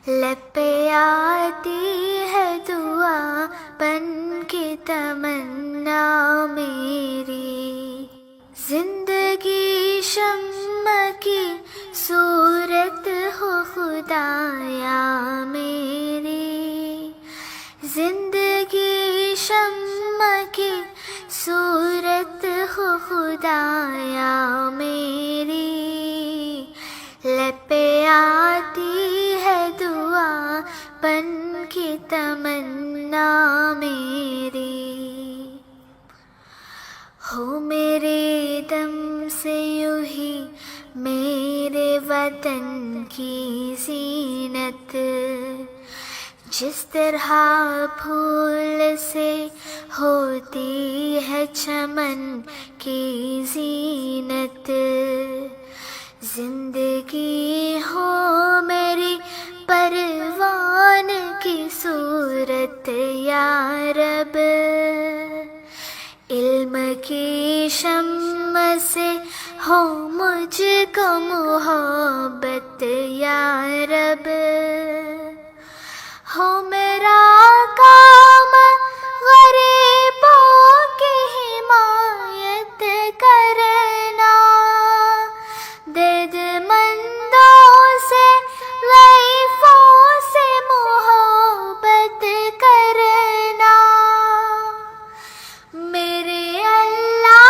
لب پہ آتی ہے دعا بن کے تمنا میری، زندگی شمع کی صورت ہو خدایا میری، زندگی شمع کی صورت ہو خدایا میری، لب پہ آتی ہے دعا بن کی تمنا میری، ہو میرے دم سے یوں ہی میرے وطن کی زینت، جس طرح پھول سے ہوتی ہے چمن کی زینت، زندگی ہو میری پروان کی صورت یا رب، علم کی شمع سے ہو مجھ کو محبت یا رب، ہو میرا کام غریبوں کی حمایت کرنا، درد مندوں سے ضعیفوں سے محبت کرنا، میرے اللہ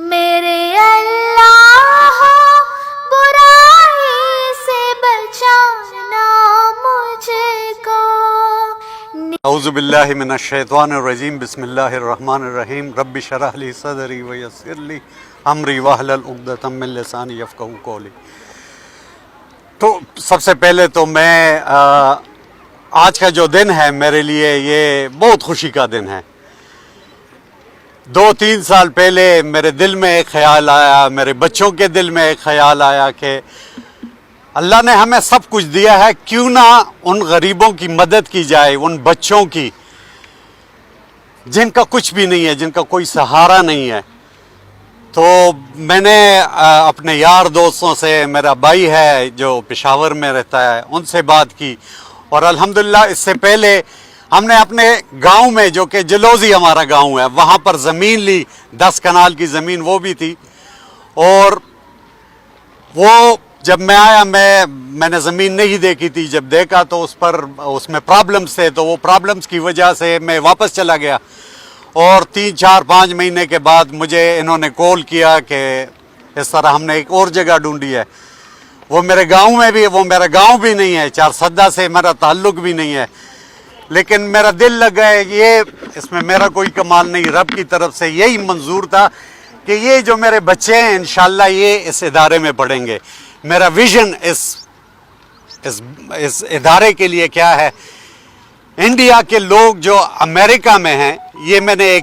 میرے اللہ برائی سے بچانا مجھ کو۔ اعوذ باللہ من الشیطان الرجیم، بسم اللہ الرحمن الرحیم، رب اشرح لی صدری ویسر لی امری واحلل عقدۃ من لسانی یفقہوا قولی۔ تو سب سے پہلے تو میں آج کا جو دن ہے میرے لیے یہ بہت خوشی کا دن ہے۔ 2-3 سال پہلے میرے دل میں ایک خیال آیا، میرے بچوں کے دل میں ایک خیال آیا کہ اللہ نے ہمیں سب کچھ دیا ہے، کیوں نہ ان غریبوں کی مدد کی جائے، ان بچوں کی جن کا کچھ بھی نہیں ہے، جن کا کوئی سہارا نہیں ہے۔ تو میں نے اپنے یار دوستوں سے، میرا بھائی ہے جو پشاور میں رہتا ہے، ان سے بات کی، اور الحمدللہ اس سے پہلے ہم نے اپنے گاؤں میں، جو کہ جلوزی ہمارا گاؤں ہے، وہاں پر زمین لی، 10 کنال کی زمین وہ بھی تھی، اور وہ جب میں آیا میں نے زمین نہیں دیکھی تھی، جب دیکھا تو اس میں پرابلمز تھے، تو وہ پرابلمز کی وجہ سے میں واپس چلا گیا، اور 3-4-5 مہینے کے بعد مجھے انہوں نے کال کیا کہ اس طرح ہم نے ایک اور جگہ ڈھونڈی ہے، وہ میرے گاؤں میں بھی، وہ میرا گاؤں بھی نہیں ہے، 4 سے میرا تعلق بھی نہیں ہے، لیکن میرا دل لگا ہے، یہ اس میں میرا کوئی کمال نہیں، رب کی طرف سے یہی منظور تھا کہ یہ جو میرے بچے ہیں انشاءاللہ یہ اس ادارے میں پڑھیں گے۔ میرا ویژن اس ادارے کے لیے کیا ہے، انڈیا کے لوگ جو امریکہ میں ہیں، یہ میں نے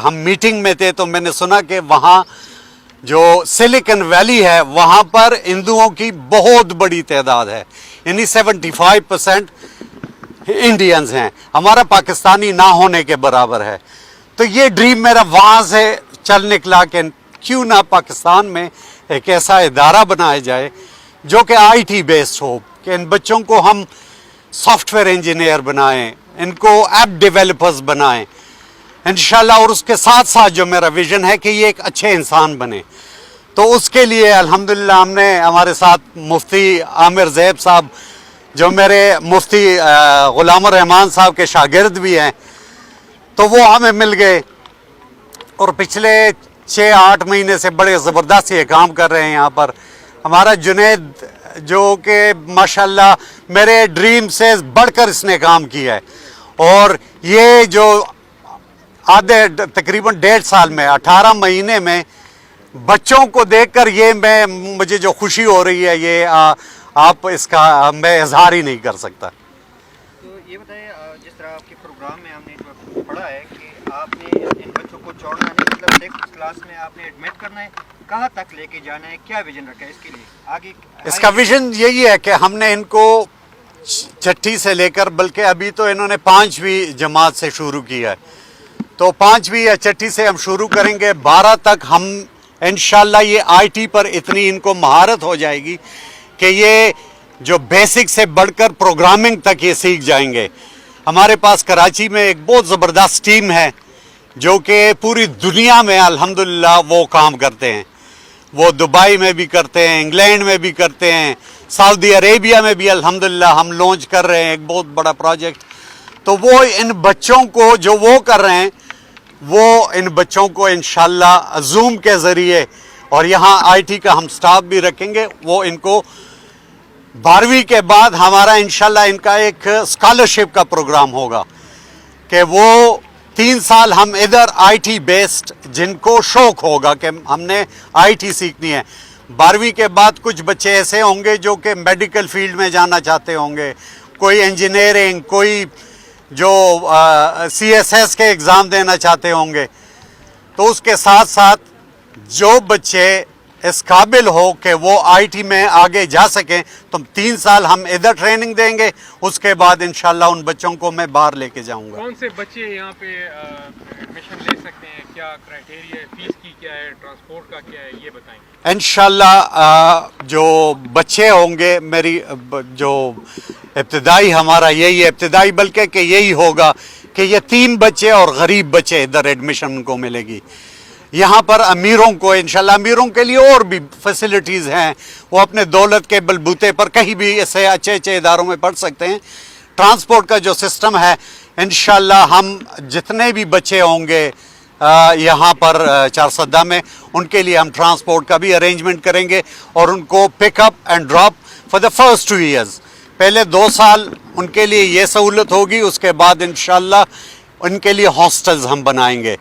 ہم میٹنگ میں تھے تو میں نے سنا کہ وہاں جو سلیکن ویلی ہے وہاں پر ہندوؤں کی بہت بڑی تعداد ہے، یعنی 75% انڈینز ہیں، ہمارا پاکستانی نہ ہونے کے برابر ہے۔ تو یہ ڈریم میرا وہاں سے چل نکلا کہ کیوں نہ پاکستان میں ایک ایسا ادارہ بنایا جائے جو کہ IT بیسڈ ہو، کہ ان بچوں کو ہم سافٹ ویئر انجینئر بنائیں، ان کو ایپ ڈیولپرز بنائیں انشاءاللہ، اور اس کے ساتھ ساتھ جو میرا ویژن ہے کہ یہ ایک اچھے انسان بنے۔ تو اس کے لیے الحمدللہ ہم نے ہمارے ساتھ مفتی عامر زیب صاحب جو میرے مفتی غلام الرحمان صاحب کے شاگرد بھی ہیں، تو وہ ہمیں مل گئے، اور پچھلے 6-8 مہینے سے بڑے زبردست یہ کام کر رہے ہیں یہاں پر۔ ہمارا جنید جو کہ ماشاءاللہ میرے ڈریم سے بڑھ کر اس نے کام کیا ہے، اور یہ جو تقریباً 1.5 سال میں 18 مہینے میں بچوں کو دیکھ کر مجھے جو خوشی ہو رہی ہے یہ آپ اس کا میں اظہار ہی نہیں کر سکتا۔ تو یہ بتائیں، جس طرح آپ کے پروگرام میں ہم نے پڑھا ہے کہ آپ نے ان بچوں کو چھوڑنا نہیں، مطلب 6 کلاس میں آپ نے ایڈمٹ کرنا ہے، کہاں تک لے کے جانا ہے، کیا ویژن رکھا ہے اس کے لیے آگے؟ اس کا ویژن یہی ہے کہ ہم نے ان کو 6ٹھی سے لے کر، بلکہ ابھی تو انہوں نے 5ویں جماعت سے شروع کیا ہے، تو 5ویں یا 6ٹھی سے ہم شروع کریں گے. 12 تک ہم انشاءاللہ یہ آئی ٹی پر اتنی ان کو مہارت ہو جائے گی کہ یہ جو بیسک سے بڑھ کر پروگرامنگ تک یہ سیکھ جائیں گے. ہمارے پاس کراچی میں ایک بہت زبردست ٹیم ہے جو کہ پوری دنیا میں الحمدللہ وہ کام کرتے ہیں. وہ دبئی میں بھی کرتے ہیں, انگلینڈ میں بھی کرتے ہیں, سعودی عربیہ میں بھی الحمدللہ ہم لانچ کر رہے ہیں ایک بہت بڑا پروجیکٹ. تو وہ ان بچوں کو جو وہ کر رہے ہیں وہ ان بچوں کو انشاءاللہ زوم کے ذریعے, اور یہاں آئی ٹی کا ہم سٹاف بھی رکھیں گے, وہ ان کو 12ویں کے بعد ہمارا انشاءاللہ ان کا ایک اسکالرشپ کا پروگرام ہوگا کہ وہ 3 سال ہم ادھر آئی ٹی بیسڈ, جن کو شوق ہوگا کہ ہم نے آئی ٹی سیکھنی ہے. 12ویں کے بعد کچھ بچے ایسے ہوں گے جو کہ میڈیکل فیلڈ میں جانا چاہتے ہوں گے, کوئی انجینئرنگ, کوئی جو سی ایس ایس کے ایگزام دینا چاہتے ہوں گے. تو اس کے ساتھ ساتھ جو بچے اس قابل ہو کہ وہ آئی ٹی میں آگے جا سکیں تو 3 سال ہم ادھر ٹریننگ دیں گے. اس کے بعد انشاءاللہ ان بچوں کو میں باہر لے کے جاؤں گا. کون سے بچے یہاں پہ ایڈمیشن لے سکتے ہیں, کیا کرائٹیریا ہے, فیس کی کیا ہے, ٹرانسپورٹ کا کیا ہے, یہ بتائیں. انشاءاللہ جو بچے ہوں گے, میری جو ابتدائی ہمارا یہی ہے, ابتدائی بلکہ کہ یہی ہوگا کہ یہ 3 بچے اور غریب بچے ادھر ایڈمیشن ان کو ملے گی. یہاں پر امیروں کو انشاءاللہ, امیروں کے لیے اور بھی فیسلٹیز ہیں, وہ اپنے دولت کے بلبوتے پر کہیں بھی ایسے اچھے اچھے اداروں میں پڑھ سکتے ہیں. ٹرانسپورٹ کا جو سسٹم ہے انشاءاللہ ہم جتنے بھی بچے ہوں گے یہاں پر چارسدہ میں, ان کے لیے ہم ٹرانسپورٹ کا بھی ارینجمنٹ کریں گے اور ان کو pick up and drop for the first 2 years. پہلے 2 سال ان کے لیے یہ سہولت ہوگی, اس کے بعد انشاءاللہ ان کے لیے ہاسٹلز ہم بنائیں گے.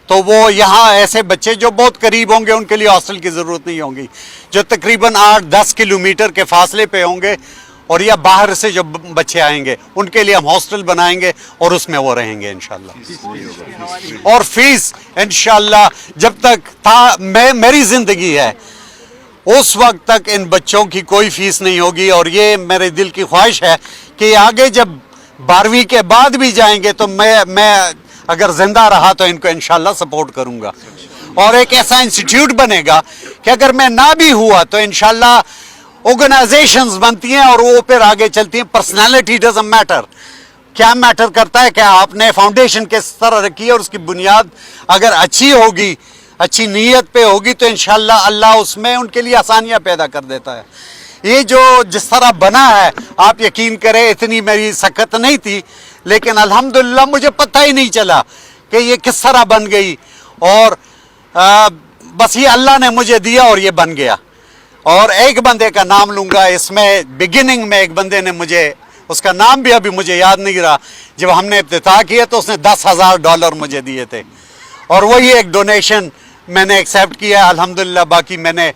تو وہ یہاں ایسے بچے جو بہت قریب ہوں گے ان کے لیے ہاسٹل کی ضرورت نہیں ہوگی, جو تقریباً 8-10 کلومیٹر کے فاصلے پہ ہوں گے اور یا باہر سے جو بچے آئیں گے ان کے لیے ہم ہاسٹل بنائیں گے اور اس میں وہ رہیں گے انشاءاللہ. اور فیس انشاءاللہ جب تک میری زندگی ہے اس وقت تک ان بچوں کی کوئی فیس نہیں ہوگی. اور یہ میرے دل کی خواہش ہے کہ آگے جب 12ویں کے بعد بھی جائیں گے تو میں اگر زندہ رہا تو ان کو انشاءاللہ سپورٹ کروں گا. اور ایک ایسا انسٹیٹیوٹ بنے گا کہ اگر میں نہ بھی ہوا تو انشاءاللہ آرگنائزیشنز بنتی ہیں اور وہ پھر آگے چلتی ہیں. پرسنالٹی ڈزنٹ میٹر, کیا میٹر کرتا ہے کہ آپ نے فاؤنڈیشن کس طرح رکھی ہے اور اس کی بنیاد اگر اچھی ہوگی, اچھی نیت پہ ہوگی تو انشاءاللہ اللہ اس میں ان کے لیے آسانیاں پیدا کر دیتا ہے. یہ جو جس طرح بنا ہے آپ یقین کریں اتنی میری سکت نہیں تھی, لیکن الحمدللہ مجھے پتہ ہی نہیں چلا کہ یہ کس طرح بن گئی, اور بس یہ اللہ نے مجھے دیا اور یہ بن گیا. اور ایک بندے کا نام لوں گا اس میں, بگننگ میں ایک بندے نے مجھے, اس کا نام بھی ابھی مجھے یاد نہیں رہا, جب ہم نے افتتاح کیا تو اس نے $10,000 مجھے دیے تھے اور وہی ایک ڈونیشن میں نے ایکسیپٹ کیا الحمدللہ. باقی میں نے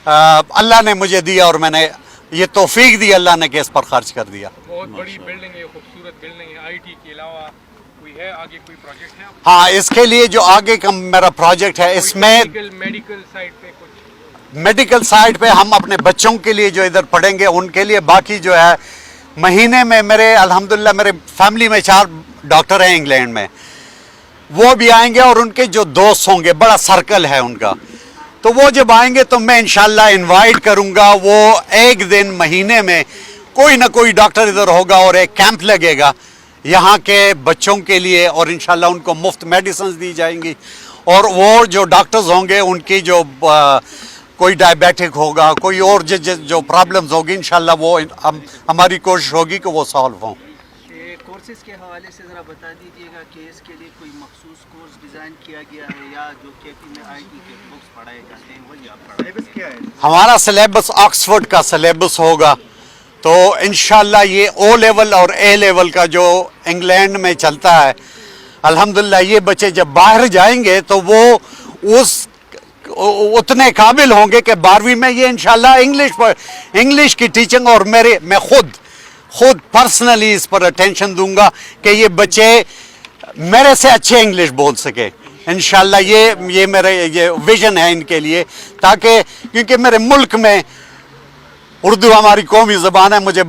اللہ نے مجھے دیا اور میں نے یہ توفیق دی اللہ نے کہ اس پر خرچ کر دیا. بہت بڑی بلڈنگ ہے, خوبصورت بلڈنگ ہے. آئی ٹی کے علاوہ کوئی ہے آگے کوئی پروجیکٹ ہے؟ ہاں, اس کے لیے جو آگے کا میرا پروجیکٹ ہے اس میں میڈیکل سائٹ پہ کچھ, میڈیکل سائٹ پہ ہم اپنے بچوں کے لیے جو ادھر پڑھیں گے ان کے لیے, باقی جو ہے مہینے میں میرے الحمدللہ میرے فیملی میں 4 ڈاکٹر ہیں انگلینڈ میں, وہ بھی آئیں گے اور ان کے جو دوست ہوں گے, بڑا سرکل ہے ان کا, تو وہ جب آئیں گے تو میں انشاءاللہ انوائٹ کروں گا. وہ ایک دن مہینے میں کوئی نہ کوئی ڈاکٹر ادھر ہوگا اور ایک کیمپ لگے گا یہاں کے بچوں کے لیے, اور انشاءاللہ ان کو مفت میڈیسنز دی جائیں گی. اور وہ جو ڈاکٹرز ہوں گے ان کی جو کوئی ڈائبیٹک ہوگا, کوئی اور جو پرابلمز ہوگی انشاءاللہ وہ ہماری کوشش ہوگی کہ وہ سالو ہوں. کورسز کے حوالے سے ذرا بتا دیجیے گا کہ اس کے لیے کوئی مخصوص کورس ڈیزائن کیا گیا ہے یا جو کے پی میں آئی ٹی کے بکس پڑھائے جاتے ہیں وہی آپ پڑھائیں؟ سلیبس کیا ہے؟ ہمارا سلیبس آکسفورڈ کا سلیبس ہوگا. تو انشاءاللہ یہ او لیول اور اے لیول کا جو انگلینڈ میں چلتا ہے الحمدللہ, یہ بچے جب باہر جائیں گے تو وہ اتنے قابل ہوں گے کہ 12ویں میں یہ انشاءاللہ انگلش کی ٹیچنگ, اور میں خود پرسنلی اس پر اٹینشن دوں گا کہ یہ بچے میرے سے اچھے انگلش بول سکے انشاءاللہ. یہ میرے یہ ویژن ہے ان کے لیے, تاکہ کیونکہ میرے ملک میں اردو ہماری قومی زبان ہے, مجھے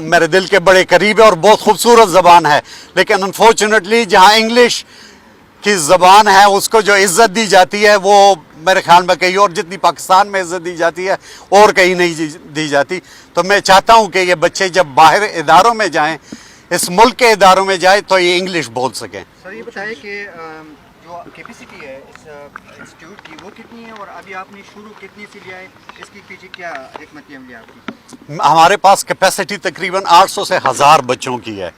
میرے دل کے بڑے قریب ہے اور بہت خوبصورت زبان ہے, لیکن انفارچونیٹلی جہاں انگلش کی زبان ہے اس کو جو عزت دی جاتی ہے وہ میرے خیال میں کہیں اور جتنی پاکستان میں عزت دی جاتی ہے اور کہیں نہیں دی جاتی. تو میں چاہتا ہوں کہ یہ بچے جب باہر اداروں میں جائیں, اس ملک کے اداروں میں جائیں, تو یہ انگلش بول سکیں. سر یہ بتائیں کہ جو کیپیسٹی ہے اس انسٹیٹیوٹ کی وہ کتنی ہے اور ابھی آپ نے شروع کتنی سے لیا ہے, اس کے پیچھے کیا حکمت عملی ہے آپ کی؟ ہمارے پاس کیپیسٹی تقریباً 800 سے 1000 بچوں کی ہے,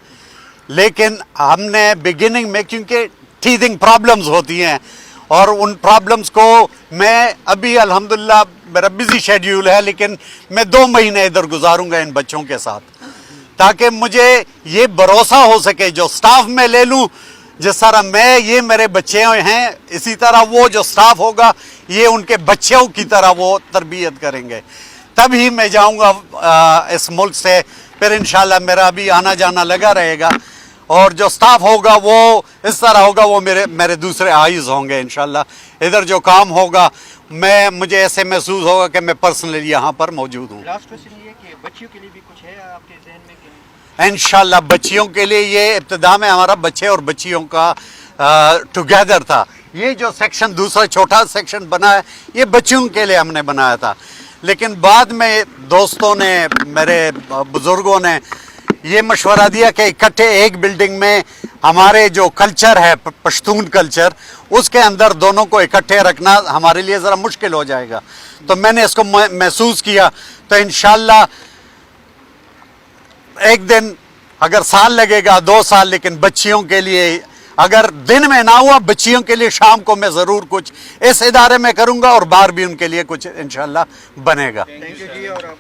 لیکن ہم نے بگننگ میں کیونکہ ٹیتھنگ پرابلمز ہوتی ہیں اور ان پرابلمز کو میں ابھی الحمدللہ میرا بزی شیڈیول ہے, لیکن میں 2 مہینے ادھر گزاروں گا ان بچوں کے ساتھ تاکہ مجھے یہ بھروسہ ہو سکے جو سٹاف میں لے لوں, جس طرح میں یہ میرے بچے ہیں اسی طرح وہ جو سٹاف ہوگا یہ ان کے بچوں کی طرح وہ تربیت کریں گے. تبھی میں جاؤں گا اس ملک سے, پھر انشاءاللہ میرا ابھی آنا جانا لگا رہے گا, اور جو سٹاف ہوگا وہ اس طرح ہوگا, وہ میرے دوسرے آئیز ہوں گے انشاءاللہ. ادھر جو کام ہوگا مجھے ایسے محسوس ہوگا کہ میں پرسنلی یہاں پر موجود ہوں. لاسٹ کوشچن یہ کہ بچیوں کے لیے بھی کچھ ہے آپ کے ذہن میں کہ انشاءاللہ بچیوں کے لیے یہ ابتدا میں ہمارا بچے اور بچیوں کا ٹوگیدر تھا. یہ جو سیکشن دوسرا چھوٹا سیکشن بنا ہے یہ بچیوں کے لیے ہم نے بنایا تھا, لیکن بعد میں دوستوں نے میرے بزرگوں نے یہ مشورہ دیا کہ اکٹھے ایک بلڈنگ میں ہمارے جو کلچر ہے پشتون کلچر اس کے اندر دونوں کو اکٹھے رکھنا ہمارے لیے ذرا مشکل ہو جائے گا. تو میں نے اس کو محسوس کیا, تو انشاءاللہ ایک دن اگر سال لگے گا 2 سال, لیکن بچیوں کے لیے اگر دن میں نہ ہوا بچیوں کے لیے شام کو میں ضرور کچھ اس ادارے میں کروں گا اور باہر بھی ان کے لیے کچھ انشاءاللہ بنے گا. تھینک یو جی. اور